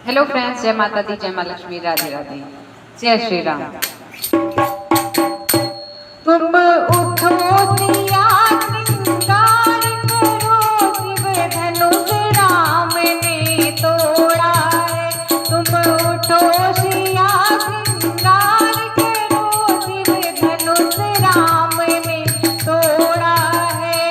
Hello friends, जय माता दी, जय माँ लक्ष्मी, राधे राधे, जय श्री राम। तुम उठो सिया श्रृंगार करो, शिव धनुष राम ने तोड़ा है। तुम उठो सिया श्रृंगार करो, शिव धनुष राम ने तोड़ा है।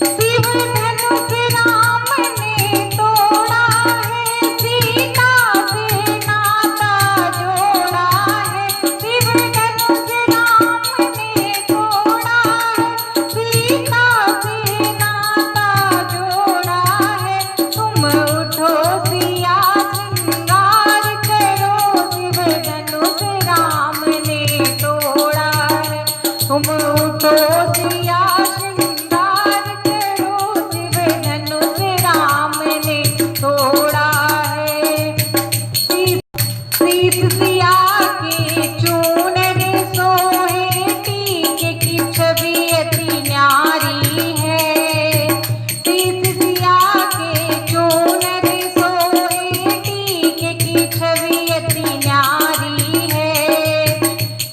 शिव धनुष राम ने तोड़ा है, सीता से नाता जोड़ा है। शिव धनुष राम ने तोड़ा है, सीता से नाता जोड़ा है। तुम उठो सिया श्रृंगार करो, शिव धनुष राम ने तोड़ा है। तुम उठो सिया श्रृंगार करो, शिव धनुष राम ने तोड़ा है। सीत सिया के चूनर सोहे, टीके की छवि अति न्यारी है। सीत सिया के चूनर सोहे, टीके की छवि अति न्यारी है।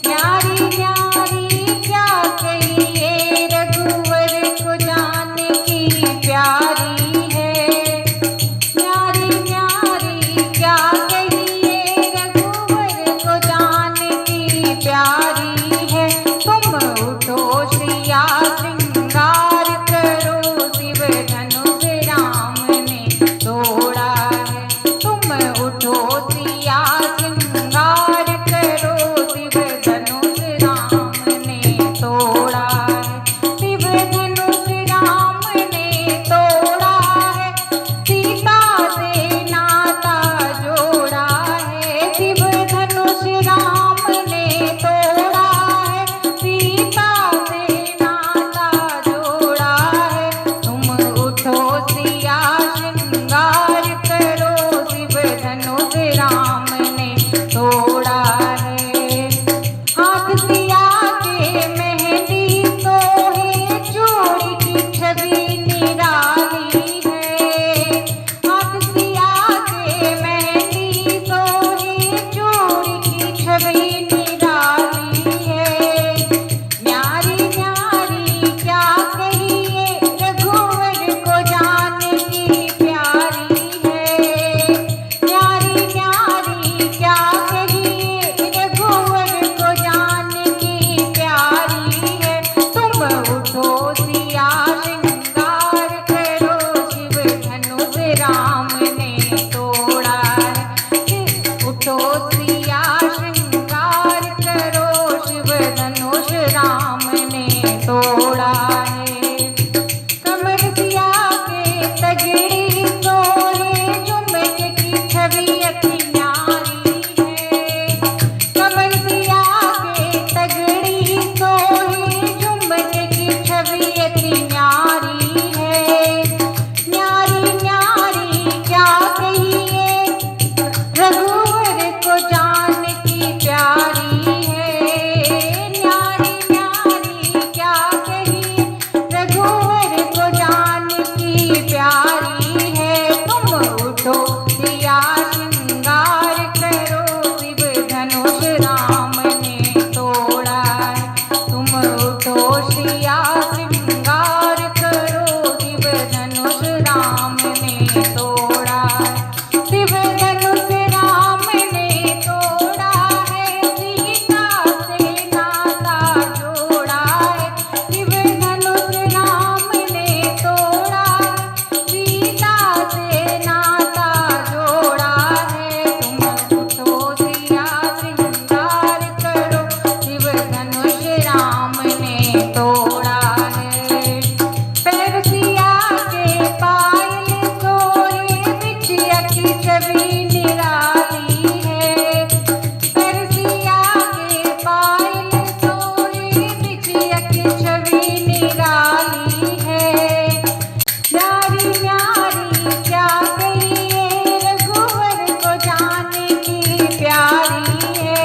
न्यारी न्यारी क्या कहिए, रघुवर को जान की प्यारी है। न्यारी न्यारी क्या कहिए, रघुवर को जान की प्यारी है। तुम उठो सिया श्रृंगार करो, शिव धनुष राम ने तोड़ा है। तुम उठो सिया श्रृंगार करो, शिव धनुष राम ने तोड़ा है। शिव धनुष राम ने तोड़ा है, सीता से नाता जोड़ा है। शिव धनुष राम ने तोड़ा है, सीता से नाता जोड़ा है। तुम उठो सिया श्रृंगार करो, शिव धनुष राम ने तोड़ा है। हाथ सिया के मेहंदी सोहे, चूड़ी की छवि निराली है। हाथ सिया के मेहंदी सोहे, चूड़ी की छवि निराली है। न्यारी न्यारी क्या कहिए, रघुवर को जान की प्यारी है। न्यारी न्यारी क्या कहिए, रघुवर को जान की प्यारी है। तुम उठो सिया श्रृंगार करो, शिव धनुष राम ने तोड़ा है। उठो सिया श्रृंगार करो, शिव धनुष राम ने तोड़ा है। कमर सिया के तगड़ी सोहे, झुमक की छवि अति न्यारी है। कमर सिया के तगड़ी सोहे, झुमक की छवि अति न्यारी है। न्यारी न्यारी क्या कहिए, रघुवर को जान की प्यारी है। न्यारी न्यारी क्या कहिए, रघुवर को जान की प्यारी है। तुम उठो सिया श्रृंगार करो, शिव धनुष राम ने तोड़ा है। तुम उठो सिया श्रृंगार करो, शिव धनुष राम ने तोड़ा है। शिव धनुष राम ने तोड़ा है, सीता से नाता जोड़ा है। शिव धनुष राम ने तोड़ा है, सीता से नाता जोड़ा है। तुम उठो सिया श्रृंगार करो, शिव धनुष राम ने तोड़ा है। पैर सिया के पायल सोहे, बिछिया की छवि निराली है। पैर सिया के पायल सोहे, बिछिया की छवि निराली है। न्यारी न्यारी क्या कहिए, रघुवर को जान की प्यारी है।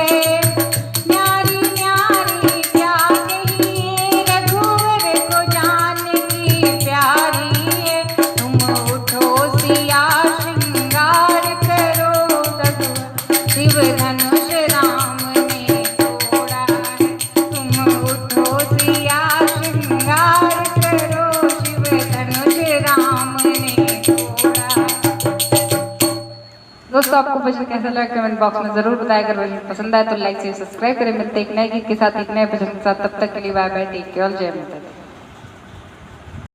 न्यारी न्यारी क्या कहिए, रघुवर को जान की प्यारी है। तुम उठो सिया श्रृंगार करो, शिव धनुष राम ने तोड़ा है, तुम उठो सिया श्रृंगार करो, शिव धनुष राम ने तोड़ा। दोस्तों आपको भजन कैसा लगा कमेंट बॉक्स में जरूर बताया। अगर भजन पसंद आए तो लाइक से सब्सक्राइब करें। मिलते हैं एक नए गीत के साथ, एक नए भजन के साथ। तब तक के लिए बाय बाय, टेक केयर, जय माता।